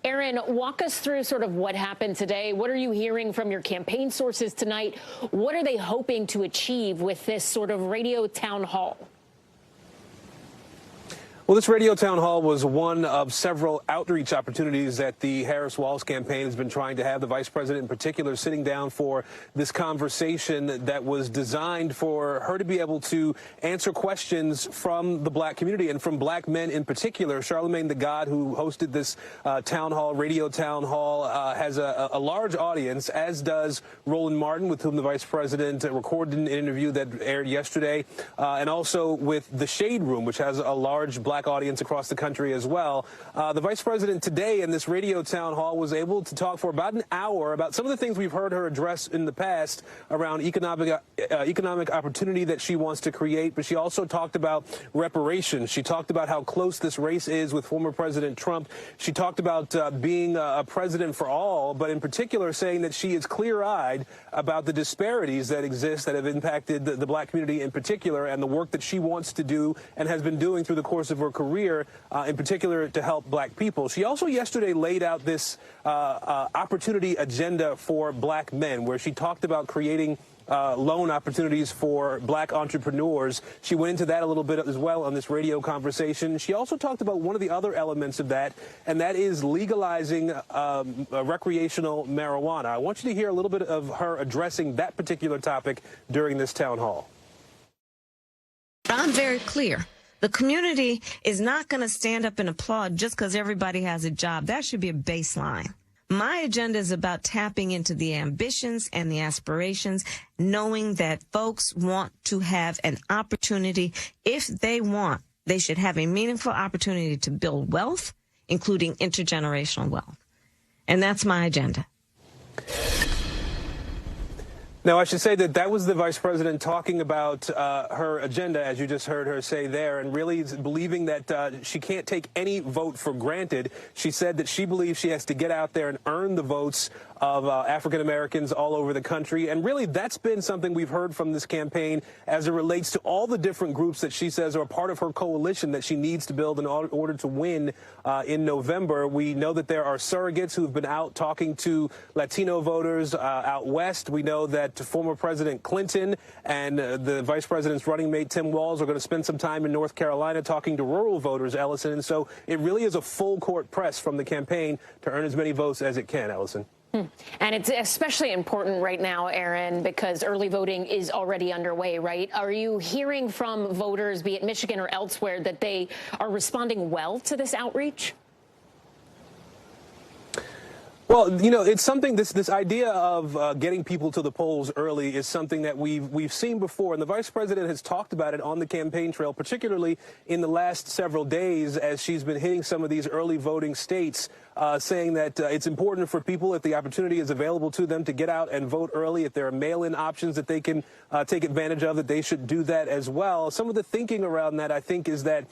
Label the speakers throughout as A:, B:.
A: Aaron, walk us through sort of what happened today. What are you hearing from your campaign sources tonight? What are they hoping to achieve with this sort of radio town hall?
B: Well, this radio town hall was one of several outreach opportunities that the Harris-Walz campaign has been trying to have. The vice president in particular sitting down for this conversation that was designed for her to be able to answer questions from the black community and from black men in particular. Charlamagne Tha God, who hosted this town hall, radio town hall, has a large audience, as does Roland Martin, with whom the vice president recorded an interview that aired yesterday, and also with the Shade Room, which has a large black audience across the country as well. The vice president today in this radio town hall was able to talk for about an hour about some of the things we've heard her address in the past around economic opportunity that she wants to create, but she also talked about reparations. She talked about how close this race is with former President Trump. She talked about being a president for all, but in particular saying that she is clear-eyed about the disparities that exist that have impacted the black community in particular, and the work that she wants to do and has been doing through the course of her career, in particular to help black people. She also yesterday laid out this opportunity agenda for black men, where she talked about creating loan opportunities for black entrepreneurs. She went into that a little bit as well on this radio conversation. She also talked about one of the other elements of that, and that is legalizing recreational marijuana. I want you to hear a little bit of her addressing that particular topic during this town hall.
C: I'm very clear. The community is not going to stand up and applaud just because everybody has a job. That should be a baseline. My agenda is about tapping into the ambitions and the aspirations, knowing that folks want to have an opportunity. If they want, they should have a meaningful opportunity to build wealth, including intergenerational wealth. And that's my agenda.
B: Now, I should say that was the vice president talking about her agenda, as you just heard her say there, and really believing that she can't take any vote for granted. She said that she believes she has to get out there and earn the votes of African Americans all over the country. And really, that's been something we've heard from this campaign as it relates to all the different groups that she says are part of her coalition that she needs to build in order to win in November. We know that there are surrogates who've been out talking to Latino voters out west. We know that former President Clinton and the vice president's running mate Tim Walz are going to spend some time in North Carolina talking to rural voters, Ellison. And so it really is a full court press from the campaign to earn as many votes as it can, Ellison.
A: And it's especially important right now, Aaron, because early voting is already underway, right? Are you hearing from voters, be it Michigan or elsewhere, that they are responding well to this outreach?
B: Well, you know, it's something, this idea of getting people to the polls early is something that we've seen before, and the vice president has talked about it on the campaign trail, particularly in the last several days as she's been hitting some of these early voting states, saying that it's important for people, if the opportunity is available to them, to get out and vote early. If there are mail-in options that they can take advantage of, that they should do that as well. Some of the thinking around that, I think, is that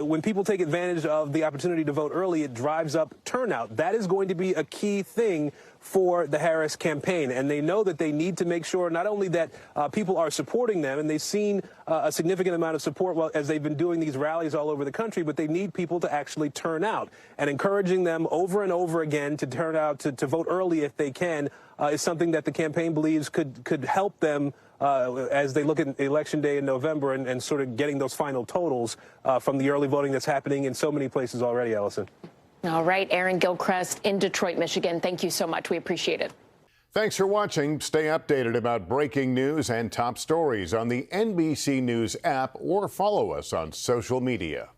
B: when people take advantage of the opportunity to vote early, it drives up turnout. That is going to be a key thing for the Harris campaign, and they know that they need to make sure not only that people are supporting them, and they've seen a significant amount of support as they've been doing these rallies all over the country, but they need people to actually turn out, and encouraging them over and over again to turn out to vote early if they can is something that the campaign believes could help them as they look at Election Day in November and sort of getting those final totals from the early voting that's happening in so many places already, Ellison.
A: All right, Aaron Gilchrist in Detroit, Michigan. Thank you so much. We appreciate it.
D: Thanks for watching. Stay updated about breaking news and top stories on the NBC News app or follow us on social media.